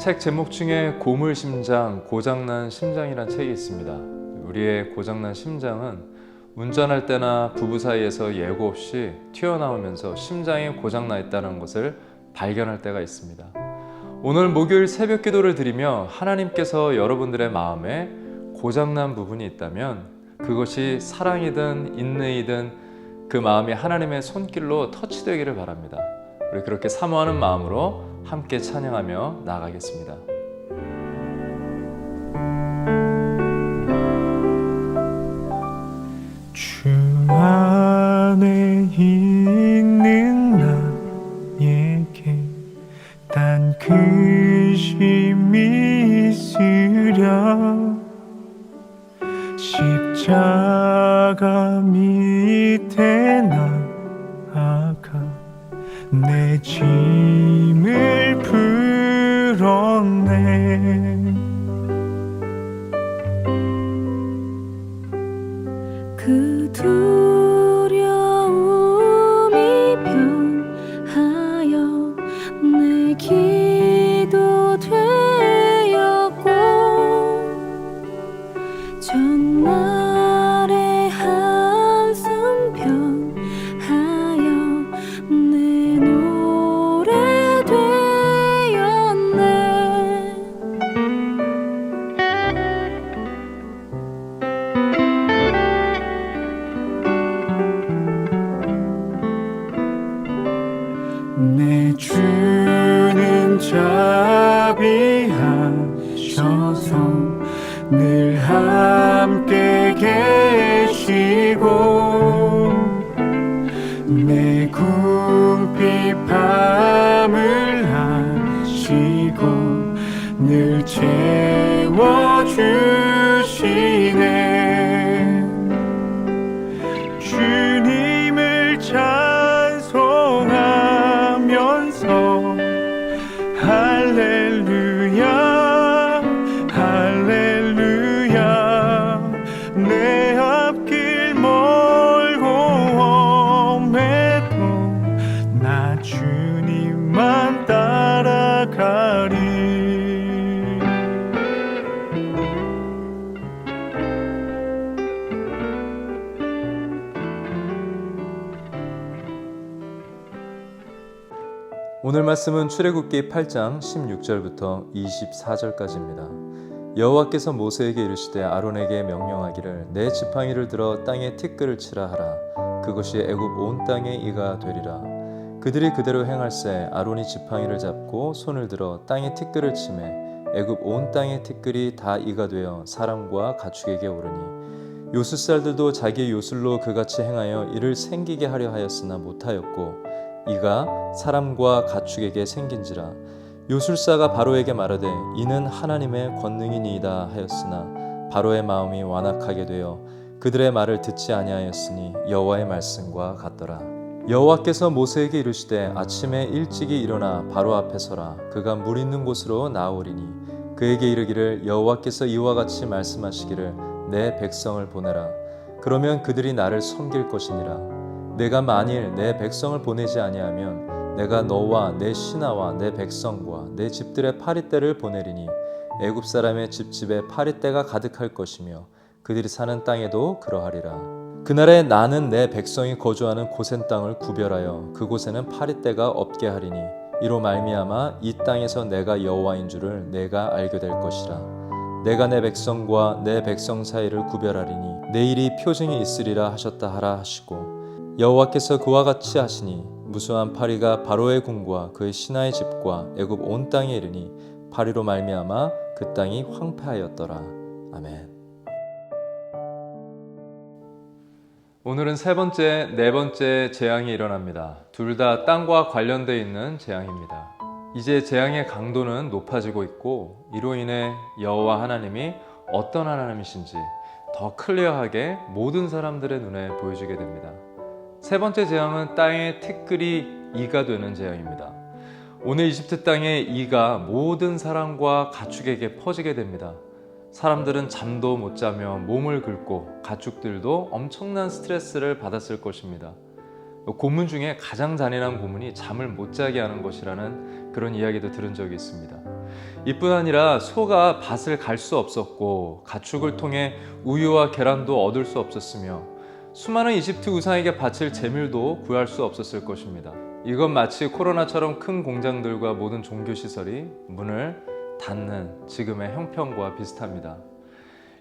책 제목 중에 고물심장, 고장난 심장이란 책이 있습니다. 우리의 고장난 심장은 운전할 때나 부부 사이에서 예고 없이 튀어나오면서 심장이 고장나 있다는 것을 발견할 때가 있습니다. 오늘 목요일 새벽 기도를 드리며 하나님께서 여러분들의 마음에 고장난 부분이 있다면 그것이 사랑이든 인내이든 그 마음이 하나님의 손길로 터치되기를 바랍니다. 우리 그렇게 사모하는 마음으로 함께 찬양하며 나아가겠습니다. 주 안에 있는 나에게 단 근심이 있으랴 십자가 밑에 나아가 내 짐을 풀었네. 그 두려움이 변하여 내 기도 되었고 전날의 한숨 변하여 내 노래 되었네. 내 주는 자비하셔서 늘 함께 계시고 내 궁핍함을 아시고 늘 채워주시네. 주님을 찬송하면서 할렐루야 할렐루야 내 앞길 멀고 험해도 나 주님만 따라가리. 오늘 말씀은 출애굽기 8장 16절부터 24절까지입니다. 여호와께서 모세에게 이르시되 아론에게 명령하기를 내 지팡이를 들어 땅에 티끌을 치라 하라. 그것이 애굽 온 땅에 이가 되리라. 그들이 그대로 행할세 아론이 지팡이를 잡고 손을 들어 땅에 티끌을 치매 애굽 온 땅의 티끌이 다 이가 되어 사람과 가축에게 오르니 요술살들도 자기의 요술로 그같이 행하여 이를 생기게 하려 하였으나 못하였고 이가 사람과 가축에게 생긴지라. 요술사가 바로에게 말하되 이는 하나님의 권능이니이다 하였으나 바로의 마음이 완악하게 되어 그들의 말을 듣지 아니하였으니 여호와의 말씀과 같더라. 여호와께서 모세에게 이르시되 아침에 일찍이 일어나 바로 앞에 서라. 그가 물 있는 곳으로 나아오리니 그에게 이르기를 여호와께서 이와 같이 말씀하시기를 내 백성을 보내라. 그러면 그들이 나를 섬길 것이니라. 내가 만일 내 백성을 보내지 아니하면 내가 너와 내 신하와 내 백성과 내 집들의 파리떼를 보내리니 애굽 사람의 집집에 파리떼가 가득할 것이며 그들이 사는 땅에도 그러하리라. 그날에 나는 내 백성이 거주하는 고센 땅을 구별하여 그곳에는 파리떼가 없게 하리니 이로 말미암아 이 땅에서 내가 여호와인 줄을 내가 알게 될 것이라. 내가 내 백성과 내 백성 사이를 구별하리니 내일이 표징이 있으리라 하셨다 하라 하시고 여호와께서 그와 같이 하시니 무수한 파리가 바로의 궁과 그의 신하의 집과 애굽 온 땅에 이르니 파리로 말미암아 그 땅이 황폐하였더라. 아멘. 오늘은 세 번째, 네 번째 재앙이 일어납니다. 둘 다 땅과 관련되어 있는 재앙입니다. 이제 재앙의 강도는 높아지고 있고 이로 인해 여호와 하나님이 어떤 하나님이신지 더 클리어하게 모든 사람들의 눈에 보여주게 됩니다. 세 번째 재앙은 땅의 티끌이 이가 되는 재앙입니다. 오늘 이집트 땅의 이가 모든 사람과 가축에게 퍼지게 됩니다. 사람들은 잠도 못 자며 몸을 긁고 가축들도 엄청난 스트레스를 받았을 것입니다. 고문 중에 가장 잔인한 고문이 잠을 못 자게 하는 것이라는 그런 이야기도 들은 적이 있습니다. 이뿐 아니라 소가 밭을 갈 수 없었고 가축을 통해 우유와 계란도 얻을 수 없었으며 수많은 이집트 우상에게 바칠 제물도 구할 수 없었을 것입니다. 이건 마치 코로나처럼 큰 공장들과 모든 종교시설이 문을 닫는 지금의 형편과 비슷합니다.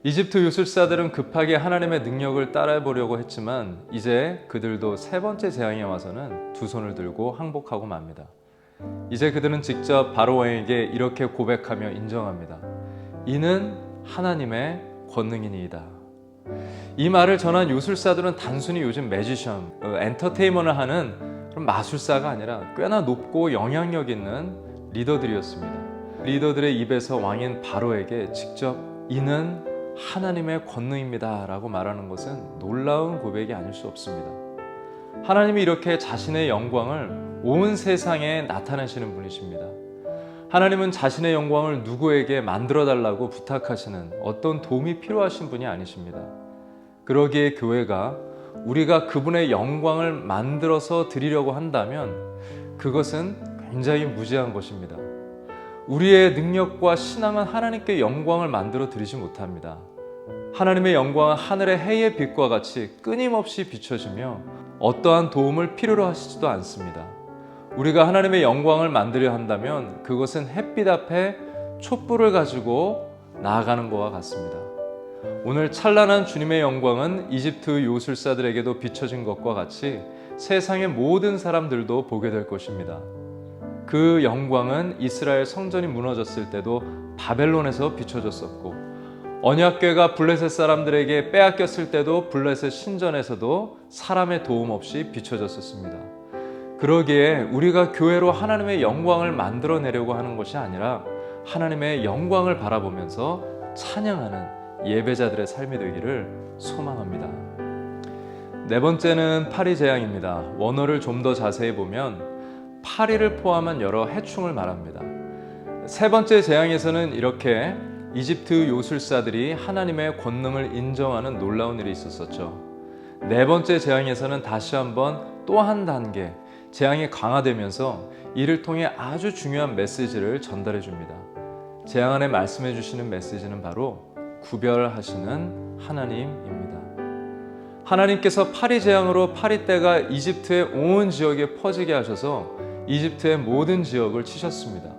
이집트 요술사들은 급하게 하나님의 능력을 따라해보려고 했지만 이제 그들도 세 번째 재앙에 와서는 두 손을 들고 항복하고 맙니다. 이제 그들은 직접 바로 왕에게 이렇게 고백하며 인정합니다. 이는 하나님의 권능이니이다. 이 말을 전한 요술사들은 단순히 요즘 매지션, 엔터테인먼트를 하는 그런 마술사가 아니라 꽤나 높고 영향력 있는 리더들이었습니다. 리더들의 입에서 왕인 바로에게 직접 이는 하나님의 권능입니다 라고 말하는 것은 놀라운 고백이 아닐 수 없습니다. 하나님이 이렇게 자신의 영광을 온 세상에 나타내시는 분이십니다. 하나님은 자신의 영광을 누구에게 만들어 달라고 부탁하시는 어떤 도움이 필요하신 분이 아니십니다. 그러기에 교회가 우리가 그분의 영광을 만들어서 드리려고 한다면 그것은 굉장히 무지한 것입니다. 우리의 능력과 신앙은 하나님께 영광을 만들어 드리지 못합니다. 하나님의 영광은 하늘의 해의 빛과 같이 끊임없이 비춰지며 어떠한 도움을 필요로 하시지도 않습니다. 우리가 하나님의 영광을 만들려 한다면 그것은 햇빛 앞에 촛불을 가지고 나아가는 것과 같습니다. 오늘 찬란한 주님의 영광은 이집트 요술사들에게도 비춰진 것과 같이 세상의 모든 사람들도 보게 될 것입니다. 그 영광은 이스라엘 성전이 무너졌을 때도 바벨론에서 비춰졌었고 언약궤가 블레셋 사람들에게 빼앗겼을 때도 블레셋 신전에서도 사람의 도움 없이 비춰졌었습니다. 그러기에 우리가 교회로 하나님의 영광을 만들어내려고 하는 것이 아니라 하나님의 영광을 바라보면서 찬양하는 예배자들의 삶이 되기를 소망합니다. 네 번째는 파리 재앙입니다. 원어를 좀 더 자세히 보면 파리를 포함한 여러 해충을 말합니다. 세 번째 재앙에서는 이렇게 이집트 요술사들이 하나님의 권능을 인정하는 놀라운 일이 있었었죠. 네 번째 재앙에서는 다시 한번 또 한 단계 재앙이 강화되면서 이를 통해 아주 중요한 메시지를 전달해 줍니다. 재앙 안에 말씀해 주시는 메시지는 바로 구별하시는 하나님입니다. 하나님께서 파리 재앙으로 파리떼가 이집트의 온 지역에 퍼지게 하셔서 이집트의 모든 지역을 치셨습니다.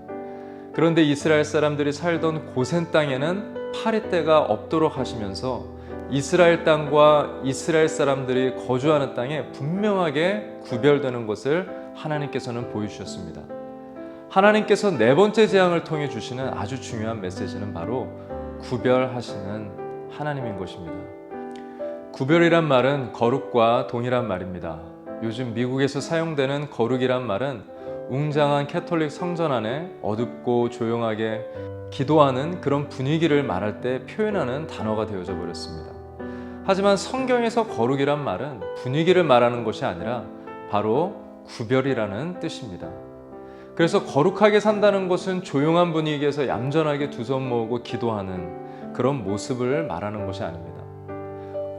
그런데 이스라엘 사람들이 살던 고센 땅에는 파리떼가 없도록 하시면서 이스라엘 땅과 이스라엘 사람들이 거주하는 땅에 분명하게 구별되는 것을 하나님께서는 보여주셨습니다. 하나님께서 네 번째 재앙을 통해 주시는 아주 중요한 메시지는 바로 구별하시는 하나님인 것입니다. 구별이란 말은 거룩과 동일한 말입니다. 요즘 미국에서 사용되는 거룩이란 말은 웅장한 캐톨릭 성전 안에 어둡고 조용하게 기도하는 그런 분위기를 말할 때 표현하는 단어가 되어져 버렸습니다. 하지만 성경에서 거룩이란 말은 분위기를 말하는 것이 아니라 바로 구별이라는 뜻입니다. 그래서 거룩하게 산다는 것은 조용한 분위기에서 얌전하게 두 손 모으고 기도하는 그런 모습을 말하는 것이 아닙니다.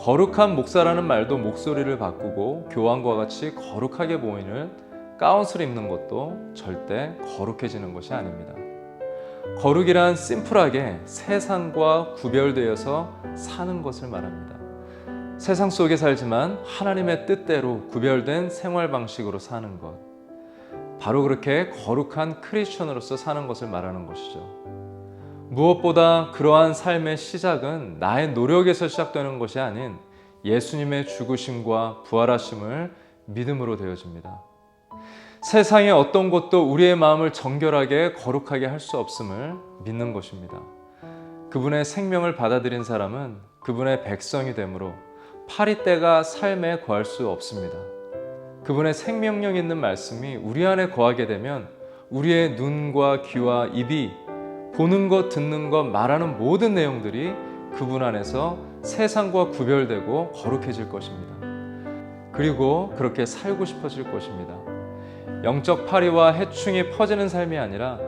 거룩한 목사라는 말도 목소리를 바꾸고 교황과 같이 거룩하게 보이는 가운을 입는 것도 절대 거룩해지는 것이 아닙니다. 거룩이란 심플하게 세상과 구별되어서 사는 것을 말합니다. 세상 속에 살지만 하나님의 뜻대로 구별된 생활 방식으로 사는 것. 바로 그렇게 거룩한 크리스천으로서 사는 것을 말하는 것이죠. 무엇보다 그러한 삶의 시작은 나의 노력에서 시작되는 것이 아닌 예수님의 죽으심과 부활하심을 믿음으로 되어집니다. 세상의 어떤 것도 우리의 마음을 정결하게 거룩하게 할 수 없음을 믿는 것입니다. 그분의 생명을 받아들인 사람은 그분의 백성이 되므로 파리떼가 삶에 거할 수 없습니다. 그분의 생명력 있는 말씀이 우리 안에 거하게 되면 우리의 눈과 귀와 입이 보는 것, 듣는 것, 말하는 모든 내용들이 그분 안에서 세상과 구별되고 거룩해질 것입니다. 그리고 그렇게 살고 싶어질 것입니다. 영적 파리와 해충이 퍼지는 삶이 아니라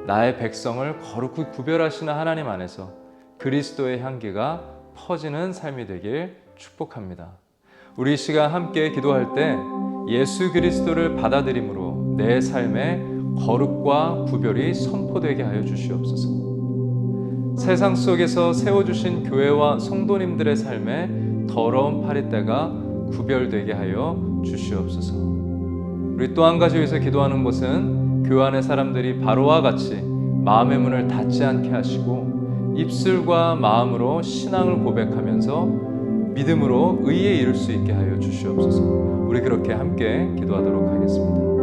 나의 백성을 거룩히 구별하시는 하나님 안에서 그리스도의 향기가 퍼지는 삶이 되길 축복합니다. 우리 이 시간 함께 기도할 때 예수 그리스도를 받아들임으로 내 삶에 거룩과 구별이 선포되게 하여 주시옵소서. 세상 속에서 세워주신 교회와 성도님들의 삶에 더러운 파리떼가 구별되게 하여 주시옵소서. 우리 또 한 가지 위해서 기도하는 것은 교회 안의 사람들이 바로와 같이 마음의 문을 닫지 않게 하시고 입술과 마음으로 신앙을 고백하면서 믿음으로 의에 이를 수 있게 하여 주시옵소서. 우리 그렇게 함께 기도하도록 하겠습니다.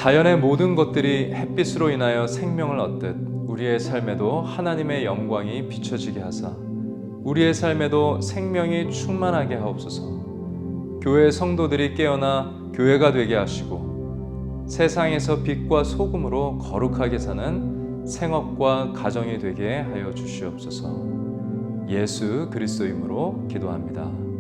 자연의 모든 것들이 햇빛으로 인하여 생명을 얻듯 우리의 삶에도 하나님의 영광이 비춰지게 하사 우리의 삶에도 생명이 충만하게 하옵소서. 교회의 성도들이 깨어나 교회가 되게 하시고 세상에서 빛과 소금으로 거룩하게 사는 생업과 가정이 되게 하여 주시옵소서. 예수 그리스도 이름으로 기도합니다.